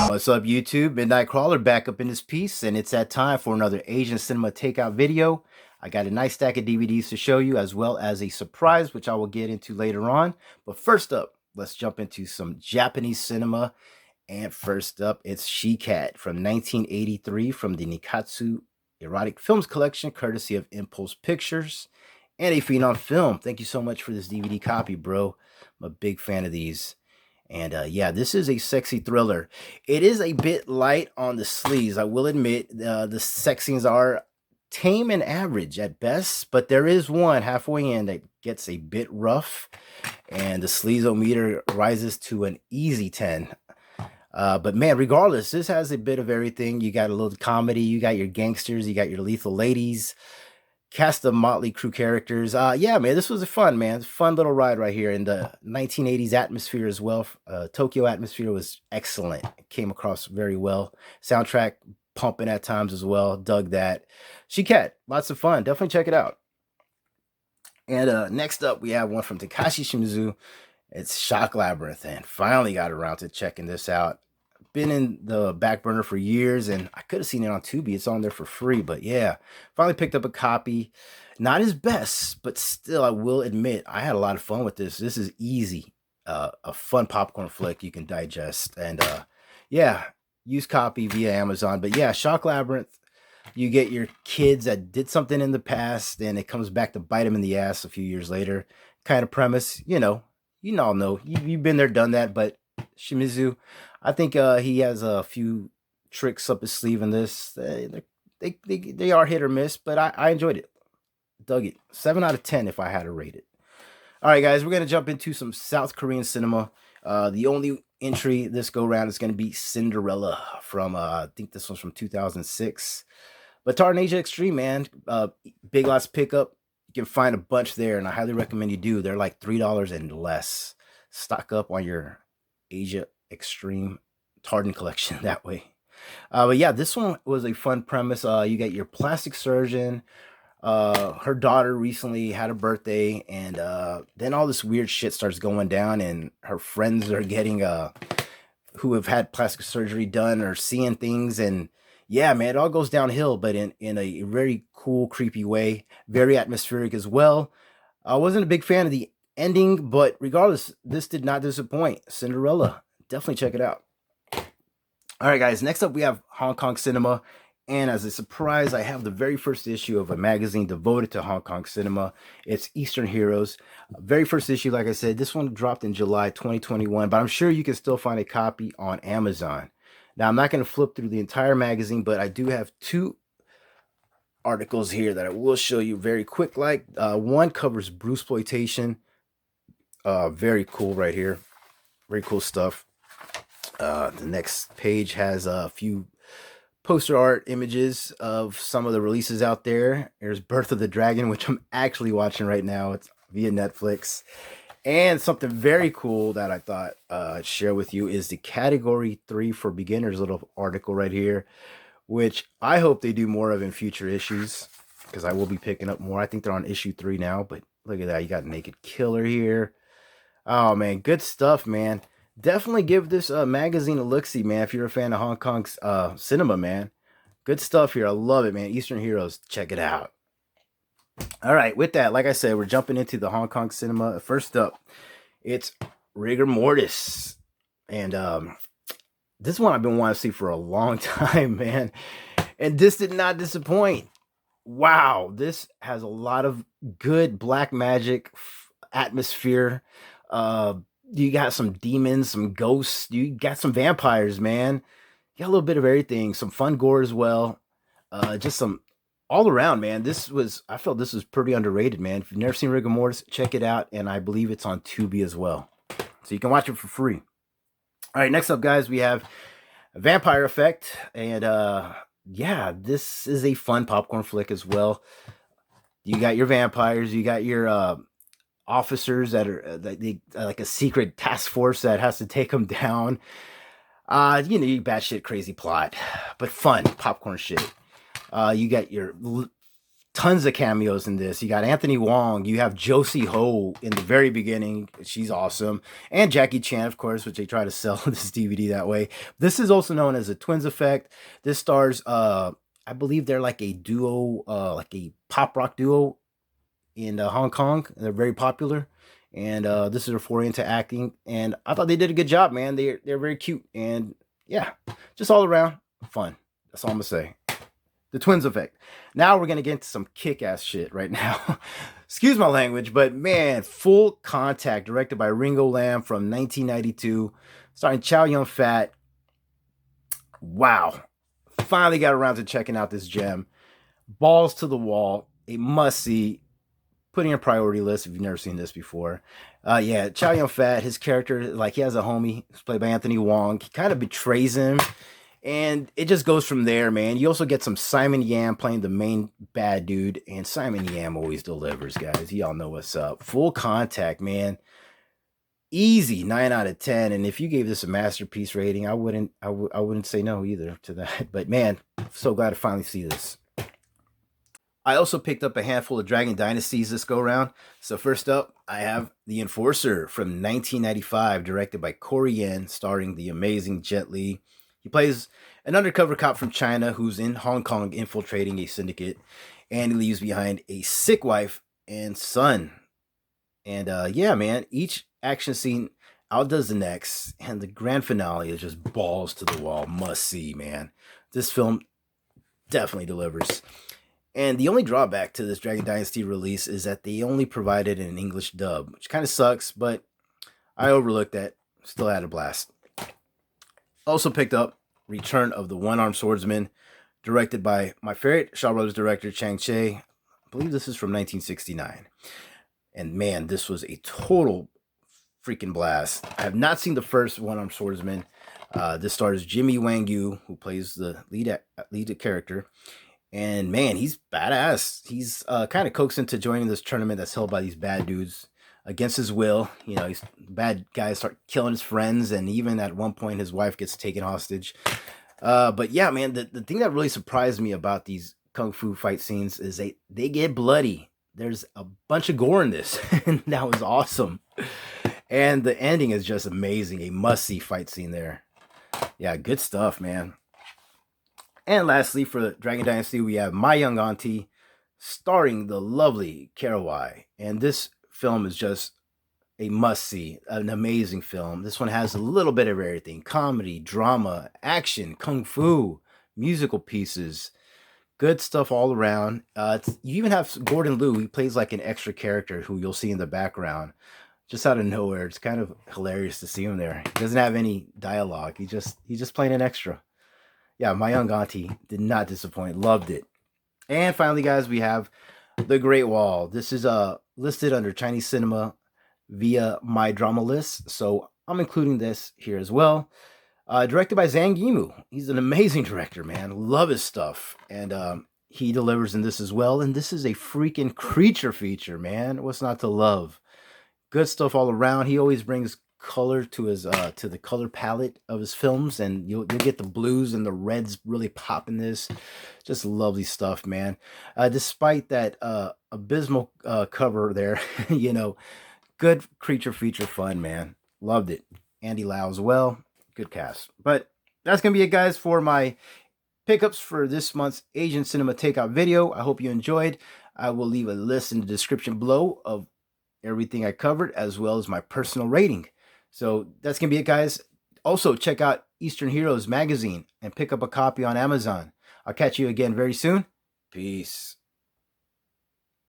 What's up, YouTube? Midnight Crawler back up in this piece, and it's that time for another Asian cinema takeout video. I got a nice stack of DVDs to show you, as well as a surprise, which I will get into later on. But first up, let's jump into some Japanese cinema. And first up, it's Shiket from 1983 from the Nikatsu Erotic Films Collection, courtesy of Impulse Pictures and a Phenom Film. Thank you so much for this DVD copy, bro. I'm a big fan of these. And yeah, this is a sexy thriller. It is a bit light on the sleeves, I will admit. The sex scenes are tame and average at best, but there is one halfway in that gets a bit rough, and the sleazometer rises to an easy 10. But man, regardless, this has a bit of everything. You got a little comedy, you got your gangsters, you got your lethal ladies, cast of motley crew characters. Yeah, man, this was a fun little ride right here in the 1980s atmosphere as well. Tokyo atmosphere was excellent. It came across very well. Soundtrack pumping at times as well. Dug that. Shiket, lots of fun. Definitely check it out. And next up, we have one from Takashi Shimizu. It's Shock Labyrinth, and finally got around to checking this out. Been in the back burner for years, and I could have seen it on Tubi. It's on there for free, but yeah, finally picked up a copy. Not his best, but still, I will admit, I had a lot of fun with this. This is easy, a fun popcorn flick you can digest, and yeah, use copy via Amazon. But yeah, Shock Labyrinth, you get your kids that did something in the past, and it comes back to bite them in the ass a few years later. Kind of premise, you all know. You've been there, done that, but Shimizu, I think he has a few tricks up his sleeve in this. They are hit or miss, but I enjoyed it. Dug it. 7 out of 10 if I had to rate it. All right, guys, we're going to jump into some South Korean cinema. The only entry this go-round is going to be Cinderella from, I think this one's from 2006. But Tartan Asia Extreme, man. Big Lots pickup. You can find a bunch there, and I highly recommend you do. They're like $3 and less. Stock up on your Asia Extreme Tartan collection that way. But yeah, this one was a fun premise. You get your plastic surgeon. Her daughter recently had a birthday, and then all this weird shit starts going down, and her friends are getting who have had plastic surgery done or seeing things, and yeah, man, it all goes downhill, but in a very cool, creepy way. Very atmospheric as well. I wasn't a big fan of the ending, but regardless, this did not disappoint. Cinderella, definitely check it out. All right, guys, next up we have Hong Kong cinema, and as a surprise, I have the very first issue of a magazine devoted to Hong Kong cinema. It's Eastern Heroes. Very first issue, like I said, this one dropped in July 2021, but I'm sure you can still find a copy on Amazon. Now, I'm not going to flip through the entire magazine, but I do have two articles here that I will show you very quick. Like one covers Bruceploitation. Very cool right here. Very cool stuff. The next page has a few poster art images of some of the releases out there. There's Birth of the Dragon, which I'm actually watching right now. It's via Netflix. And something very cool that I thought I'd share with you is the Category 3 for Beginners little article right here, which I hope they do more of in future issues, because I will be picking up more. I think they're on issue 3 now, but look at that. You got Naked Killer here. Oh, man, good stuff, man. Definitely give this magazine a look-see, man, if you're a fan of Hong Kong's cinema, man. Good stuff here. I love it, man. Eastern Heroes, check it out. All right, with that, like I said, we're jumping into the Hong Kong cinema. First up, it's Rigor Mortis. And this one I've been wanting to see for a long time, man. And this did not disappoint. Wow, this has a lot of good black magic atmosphere. You got some demons, some ghosts. You got some vampires, man. You got a little bit of everything. Some fun gore as well. Just some all around, man. I felt this was pretty underrated, man. If you've never seen Rigor Mortis, check it out. And I believe it's on Tubi as well. So you can watch it for free. All right, next up, guys, we have Vampire Effect. And yeah, this is a fun popcorn flick as well. You got your vampires. You got your officers that are like a secret task force that has to take them down. You batshit crazy plot, but fun popcorn shit. You got your Tons of cameos in this. You got Anthony Wong. You have Josie Ho in the very beginning. She's awesome. And Jackie Chan, of course, which they try to sell this DVD that way. This is also known as a twins effect. This stars, I believe they're like a duo, like a pop rock duo in Hong Kong. They're very popular. And this is their foray into acting. And I thought they did a good job, man. They're very cute. And yeah, just all around fun. That's all I'm going to say. The twins effect. Now we're going to get into some kick-ass shit right now. Excuse my language, but man, Full Contact, directed by Ringo Lam from 1992, starring Chow Yun-fat. Wow. Finally got around to checking out this gem. Balls to the wall. A must-see. Putting a priority list if you've never seen this before. Yeah, Chow Yun-fat, his character, like he has a homie, who's played by Anthony Wong. He kind of betrays him. And it just goes from there, man. You also get some Simon Yam playing the main bad dude. And Simon Yam always delivers, guys. Y'all know what's up. Full Contact, man. Easy 9 out of 10. And if you gave this a masterpiece rating, I wouldn't say no either to that. But man, so glad to finally see this. I also picked up a handful of Dragon Dynasties this go round. So first up, I have The Enforcer from 1995, directed by Corey Yen, starring the amazing Jet Li. He plays an undercover cop from China who's in Hong Kong infiltrating a syndicate, and he leaves behind a sick wife and son. And yeah, man, each action scene outdoes the next, and the grand finale is just balls to the wall. Must see, man. This film definitely delivers. And the only drawback to this Dragon Dynasty release is that they only provided an English dub, which kind of sucks, but I overlooked that. Still had a blast. Also picked up Return of the One-Armed Swordsman, directed by my favorite Shaw Brothers director, Chang Cheh. I believe this is from 1969. And man, this was a total freaking blast. I have not seen the first One-Armed Swordsman. This stars Jimmy Wang Yu, who plays the lead character. And man, he's badass. He's kind of coaxed into joining this tournament that's held by these bad dudes against his will. You know, these bad guys start killing his friends, and even at one point his wife gets taken hostage. But yeah, man, the thing that really surprised me about these kung fu fight scenes is they get bloody. There's a bunch of gore in this, and that was awesome. And the ending is just amazing. A must-see fight scene there. Yeah, good stuff, man. And lastly, for Dragon Dynasty, we have My Young Auntie, starring the lovely Karawai. And this film is just a must-see, an amazing film. This one has a little bit of everything. Comedy, drama, action, kung fu, musical pieces. Good stuff all around. You even have Gordon Liu. He plays like an extra character who you'll see in the background. Just out of nowhere. It's kind of hilarious to see him there. He doesn't have any dialogue. He's just playing an extra. Yeah, My Young Auntie did not disappoint. Loved it. And finally, guys, we have The Great Wall. This is listed under Chinese cinema via My Drama List, so I'm including this here as well. Directed by Zhang Yimou. He's an amazing director, man. Love his stuff. And he delivers in this as well. And this is a freaking creature feature, man. What's not to love? Good stuff all around. He always brings color to his to the color palette of his films, and you'll get the blues and the reds really pop in this. Just lovely stuff, man. Despite that abysmal cover there, you know, good creature feature fun, man. Loved it. Andy Lau as well. Good cast. But that's gonna be it, guys, for my pickups for this month's Asian Cinema Takeout video. I hope you enjoyed. I will leave a list in the description below of everything I covered, as well as my personal rating. So that's going to be it, guys. Also, check out Eastern Heroes magazine and pick up a copy on Amazon. I'll catch you again very soon. Peace.